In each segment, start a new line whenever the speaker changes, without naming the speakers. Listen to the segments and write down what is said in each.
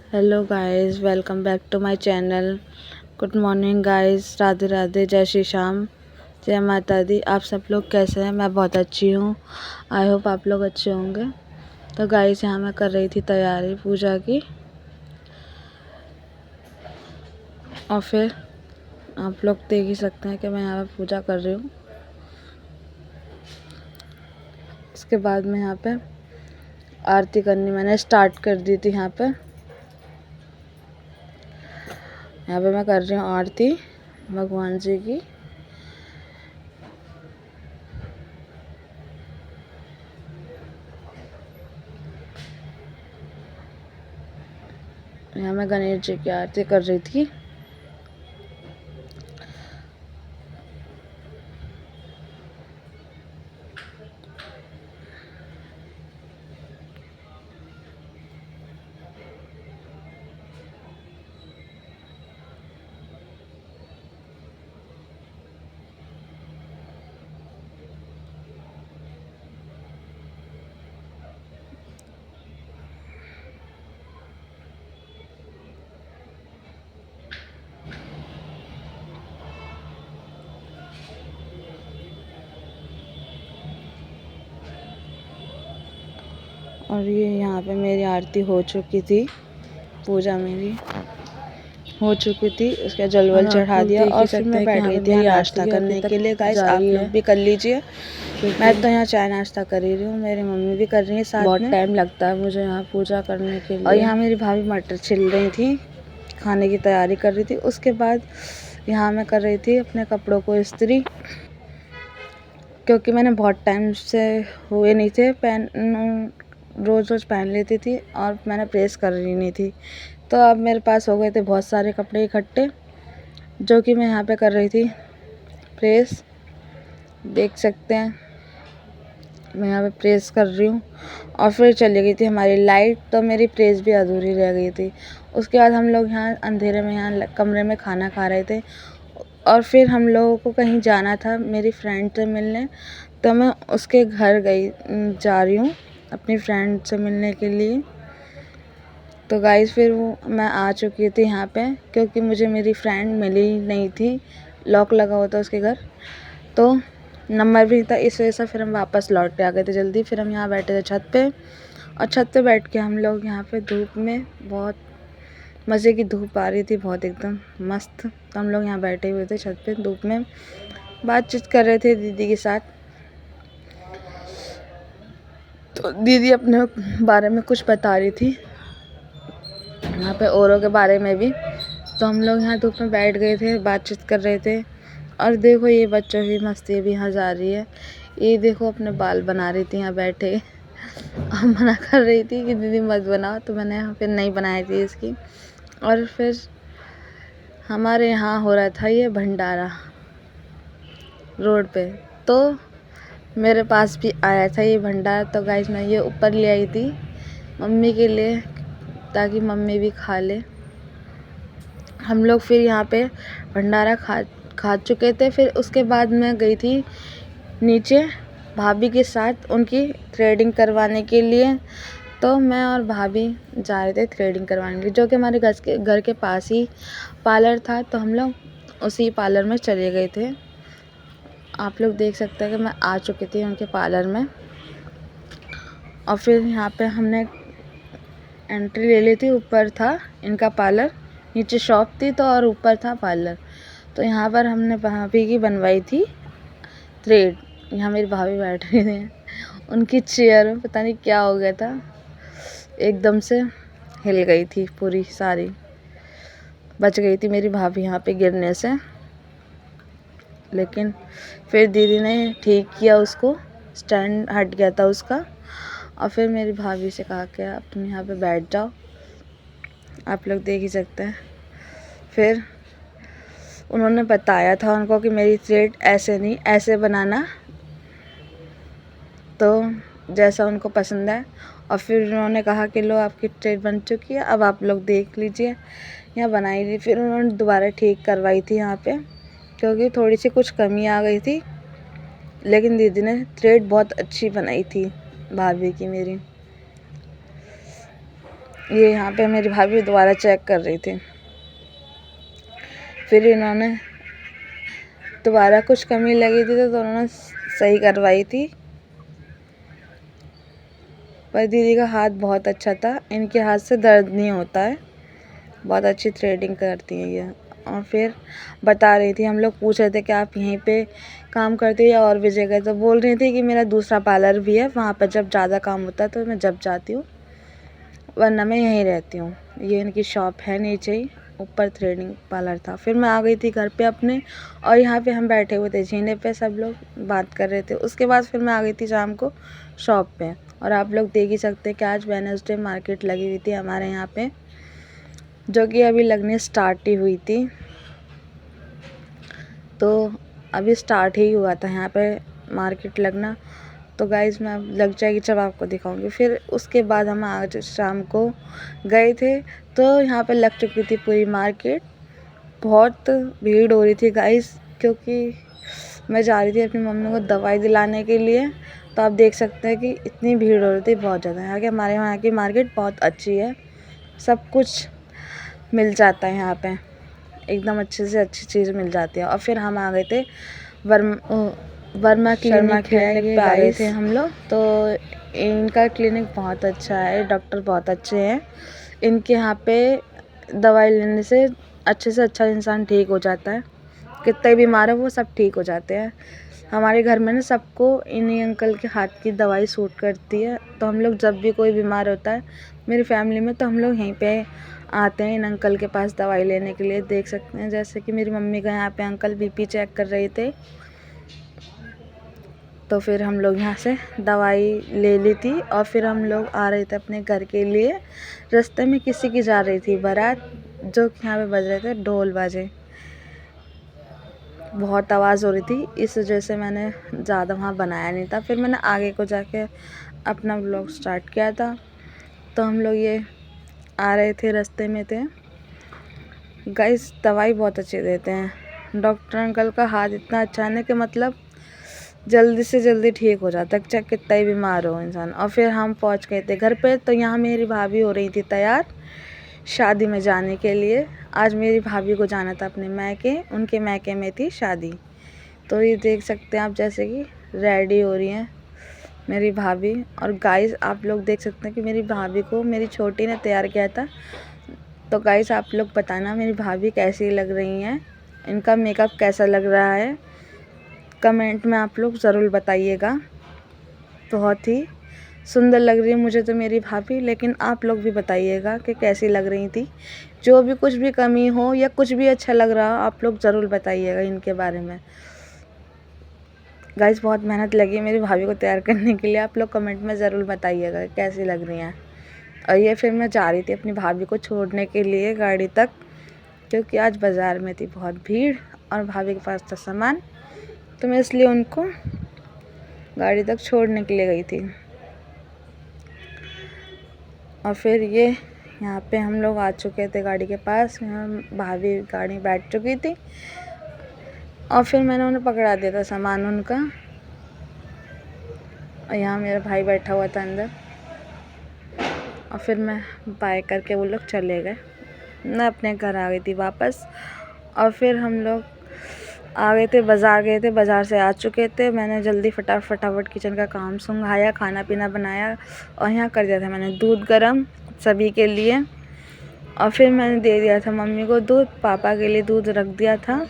Hello guys, welcome back to my channel. Good morning guys, Radhe Radhe, जय श्री श्याम, जय माता दी। आप सब लोग कैसे हैं? मैं बहुत अच्छी हूँ। आई होप आप लोग अच्छे होंगे। तो गाइस, यहाँ मैं कर रही थी तैयारी पूजा की, और फिर आप लोग देख ही सकते हैं कि मैं यहाँ पे पूजा कर रही हूँ। उसके बाद में यहाँ पे आरती करनी मैंने स्टार्ट कर दी थी। यहाँ पे मैं कर रही हूँ आरती भगवान जी की। यहाँ मैं गणेश जी की आरती कर रही थी। और ये यहाँ पे मेरी आरती हो चुकी थी, पूजा मेरी हो चुकी थी। उसके जलवल चढ़ा दिया और फिर मैं बैठ गई थी नाश्ता करने के लिए। गाइस, आप लोग भी कर लीजिए। मैं तो यहाँ चाय नाश्ता कर ही रही हूँ, मेरी मम्मी भी कर रही है साथ में। बहुत टाइम लगता है मुझे यहाँ पूजा करने के लिए। और यहाँ मेरी भाभी मटर छिल रही थी, खाने की तैयारी कर रही थी। उसके बाद यहाँ मैं कर रही थी अपने कपड़ों को इस्त्री, क्योंकि मैंने बहुत टाइम से हुए नहीं थे रोज़ रोज़ पहन लेती थी और मैंने प्रेस कर रही नहीं थी। तो अब मेरे पास हो गए थे बहुत सारे कपड़े इकट्ठे, जो कि मैं यहाँ पे कर रही थी प्रेस। देख सकते हैं मैं यहाँ पे प्रेस कर रही हूँ। और फिर चली गई थी हमारी लाइट, तो मेरी प्रेस भी अधूरी रह गई थी। उसके बाद हम लोग यहाँ अंधेरे में यहाँ कमरे में खाना खा रहे थे, और फिर हम लोगों को कहीं जाना था मेरी फ्रेंड से मिलने। तो मैं उसके घर जा रही हूँ अपनी फ्रेंड से मिलने के लिए। तो गाइस, फिर मैं आ चुकी थी यहाँ पे, क्योंकि मुझे मेरी फ्रेंड मिली नहीं थी, लॉक लगा हुआ था उसके घर, तो नंबर भी था। इस वजह से फिर हम वापस लौट के आ गए थे जल्दी। फिर हम यहाँ बैठे थे छत पे, और छत पे बैठ के हम लोग यहाँ पे धूप में, बहुत मज़े की धूप आ रही थी, बहुत एकदम मस्त। तो हम लोग यहाँ बैठे हुए थे छत पे धूप में, बातचीत कर रहे थे दीदी के साथ। तो दीदी अपने बारे में कुछ बता रही थी यहाँ पे, औरों के बारे में भी। तो हम लोग यहाँ धूप में बैठ गए थे, बातचीत कर रहे थे। और देखो ये बच्चों की मस्ती भी यहाँ जा रही है। ये देखो अपने बाल बना रही थी यहाँ बैठे, और मना कर रही थी कि दीदी मत बनाओ, तो मैंने यहाँ पे नहीं बनाई थी इसकी। और फिर हमारे यहाँ हो रहा था ये भंडारा रोड पे, तो मेरे पास भी आया था ये भंडारा। तो गाइस, मैं ये ऊपर ले आई थी मम्मी के लिए, ताकि मम्मी भी खा ले। हम लोग फिर यहाँ पे भंडारा खा चुके थे। फिर उसके बाद मैं गई थी नीचे भाभी के साथ उनकी थ्रेडिंग करवाने के लिए। तो मैं और भाभी जा रहे थे थ्रेडिंग करवाने के लिए, जो कि हमारे घर के पास ही पार्लर था। तो हम लोग उसी पार्लर में चले गए थे। आप लोग देख सकते हैं कि मैं आ चुकी थी उनके पार्लर में। और फिर यहाँ पे हमने एंट्री ले ली थी। ऊपर था इनका पार्लर, नीचे शॉप थी तो, और ऊपर था पार्लर। तो यहाँ पर हमने भाभी की बनवाई थी थ्रेड। यहाँ मेरी भाभी बैठ रही थी, उनकी चेयर में पता नहीं क्या हो गया था, एकदम से हिल गई थी पूरी सारी, बच गई थी मेरी भाभी यहाँ पे गिरने से। लेकिन फिर दीदी ने ठीक किया उसको, स्टैंड हट गया था उसका। और फिर मेरी भाभी से कहा कि आप यहाँ पे बैठ जाओ। आप लोग देख ही सकते हैं। फिर उन्होंने बताया था उनको कि मेरी थ्रेड ऐसे नहीं, ऐसे बनाना, तो जैसा उनको पसंद है। और फिर उन्होंने कहा कि लो आपकी थ्रेड बन चुकी है, अब आप लोग देख लीजिए। यहाँ बनाई थी, फिर उन्होंने दोबारा ठीक करवाई थी यहाँ पे, क्योंकि थोड़ी सी कुछ कमी आ गई थी। लेकिन दीदी ने थ्रेड बहुत अच्छी बनाई थी भाभी की मेरी। ये यहाँ पे मेरी भाभी दोबारा चेक कर रही थी। फिर इन्होंने दोबारा कुछ कमी लगी थी तो उन्होंने सही करवाई थी। पर दीदी का हाथ बहुत अच्छा था, इनके हाथ से दर्द नहीं होता है, बहुत अच्छी थ्रेडिंग करती हैं ये। और फिर बता रही थी, हम लोग पूछ रहे थे कि आप यहीं पे काम करते हो या और भी जगह, तो बोल रही थी कि मेरा दूसरा पार्लर भी है, वहाँ पर जब ज़्यादा काम होता है तो मैं जब जाती हूँ, वरना मैं यहीं रहती हूँ। ये इनकी शॉप है नीचे ही, ऊपर थ्रेडिंग पार्लर था। फिर मैं आ गई थी घर पे अपने, और यहाँ पे हम बैठे हुए थे जीने पे, सब लोग बात कर रहे थे। उसके बाद फिर मैं आ गई थी शाम को शॉप पे। और आप लोग देख ही सकते हैं कि आज वेडनेसडे मार्केट लगी हुई थी हमारे यहाँ पे, जो कि अभी लगने स्टार्ट ही हुई थी। तो अभी स्टार्ट ही हुआ था यहाँ पे मार्केट लगना। तो गाइस मैं लग जाएगी जब आपको दिखाऊंगी। फिर उसके बाद हम आज शाम को गए थे, तो यहाँ पे लग चुकी थी पूरी मार्केट। बहुत भीड़ हो रही थी गाइस, क्योंकि मैं जा रही थी अपनी मम्मी को दवाई दिलाने के लिए। तो आप देख सकते हैं कि इतनी भीड़ हो रही थी, बहुत ज़्यादा। यहाँ के हमारे यहाँ की मार्केट बहुत अच्छी है, सब कुछ मिल जाता है यहाँ पे, एकदम अच्छे से अच्छी चीज़ मिल जाती है। और फिर हम आ गए थे वर्मा क्लिनिक पे आ गए थे हम लोग। तो इनका क्लिनिक बहुत अच्छा है, डॉक्टर बहुत अच्छे हैं। इनके यहाँ पे दवाई लेने से अच्छा इंसान ठीक हो जाता है, कितने बीमार है वो सब ठीक हो जाते हैं। हमारे घर में ना सबको इन्हीं अंकल के हाथ की दवाई सूट करती है। तो हम लोग जब भी कोई बीमार होता है मेरी फैमिली में, तो हम लोग यहीं पे आते हैं इन अंकल के पास दवाई लेने के लिए। देख सकते हैं जैसे कि मेरी मम्मी का यहाँ पे अंकल बीपी चेक कर रहे थे, तो फिर हम लोग यहाँ से दवाई ले ली थी। और फिर हम लोग आ रहे थे अपने घर के लिए। रास्ते में किसी की जा रही थी बारात, जो कि यहाँ पे बज रहे थे ढोल बाजे, बहुत आवाज़ हो रही थी, इस वजह से मैंने ज़्यादा वहाँ बनाया नहीं था। फिर मैंने आगे को जाके अपना व्लॉग स्टार्ट किया था। तो हम लोग ये आ रहे थे, रास्ते में थे गाइस। दवाई बहुत अच्छी देते हैं, डॉक्टर अंकल का हाथ इतना अच्छा है ना कि मतलब जल्दी से जल्दी ठीक हो जाता है, चाहे कितना ही बीमार हो इंसान। और फिर हम पहुंच गए थे घर पे। तो यहाँ मेरी भाभी हो रही थी तैयार शादी में जाने के लिए। आज मेरी भाभी को जाना था अपने मैके, उनके मैके में थी शादी। तो ये देख सकते हैं आप, जैसे कि रेडी हो रही हैं मेरी भाभी। और गाइस आप लोग देख सकते हैं कि मेरी भाभी को मेरी छोटी ने तैयार किया था। तो गाइस आप लोग बताना मेरी भाभी कैसी लग रही हैं, इनका मेकअप कैसा लग रहा है, कमेंट में आप लोग ज़रूर बताइएगा। बहुत ही सुंदर लग रही है मुझे तो मेरी भाभी, लेकिन आप लोग भी बताइएगा कि कैसी लग रही थी। जो भी कुछ भी कमी हो या कुछ भी अच्छा लग रहा हो, आप लोग ज़रूर बताइएगा इनके बारे में। गाइस बहुत मेहनत लगी मेरी भाभी को तैयार करने के लिए, आप लोग कमेंट में ज़रूर बताइएगा कैसी लग रही हैं। और ये फिर मैं जा रही थी अपनी भाभी को छोड़ने के लिए गाड़ी तक, क्योंकि आज बाज़ार में थी बहुत भीड़ और भाभी के पास था सामान, तो मैं इसलिए उनको गाड़ी तक छोड़ने के लिए गई थी। और फिर ये यहाँ पे हम लोग आ चुके थे गाड़ी के पास, यहाँ भाभी गाड़ी बैठ चुकी थी। और फिर मैंने उन्हें पकड़ा दिया था सामान उनका, और यहाँ मेरा भाई बैठा हुआ था अंदर। और फिर मैं बाय करके वो लोग चले गए, मैं अपने घर आ गई थी वापस। और फिर हम लोग आ गए थे, बाज़ार गए थे, बाज़ार से आ चुके थे। मैंने जल्दी फटाफट किचन का काम सुंघाया, खाना पीना बनाया, और यहाँ कर दिया था मैंने दूध गरम सभी के लिए। और फिर मैंने दे दिया था मम्मी को दूध, पापा के लिए दूध रख दिया था,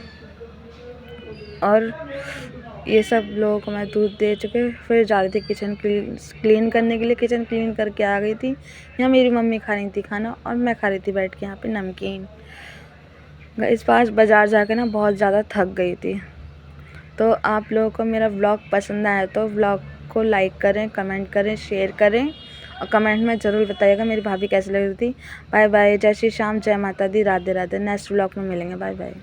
और ये सब लोगों को मैं दूध दे चुके। फिर जा रही थी किचन क्लीन करने के लिए, किचन क्लीन करके आ गई थी। यहाँ मेरी मम्मी खा रही थी खाना, और मैं खा रही थी बैठ के यहाँ पे नमकीन। इस पास बाज़ार जाकर ना बहुत ज़्यादा थक गई थी। तो आप लोगों को मेरा व्लॉग पसंद आया तो व्लॉग को लाइक करें, कमेंट करें, शेयर करें, और कमेंट में ज़रूर बताइएगा मेरी भाभी कैसी लग रही थी। बाय बाय, जय श्री श्याम, जय माता दी, राधे राधे। नेक्स्ट व्लॉग में मिलेंगे, बाय बाय।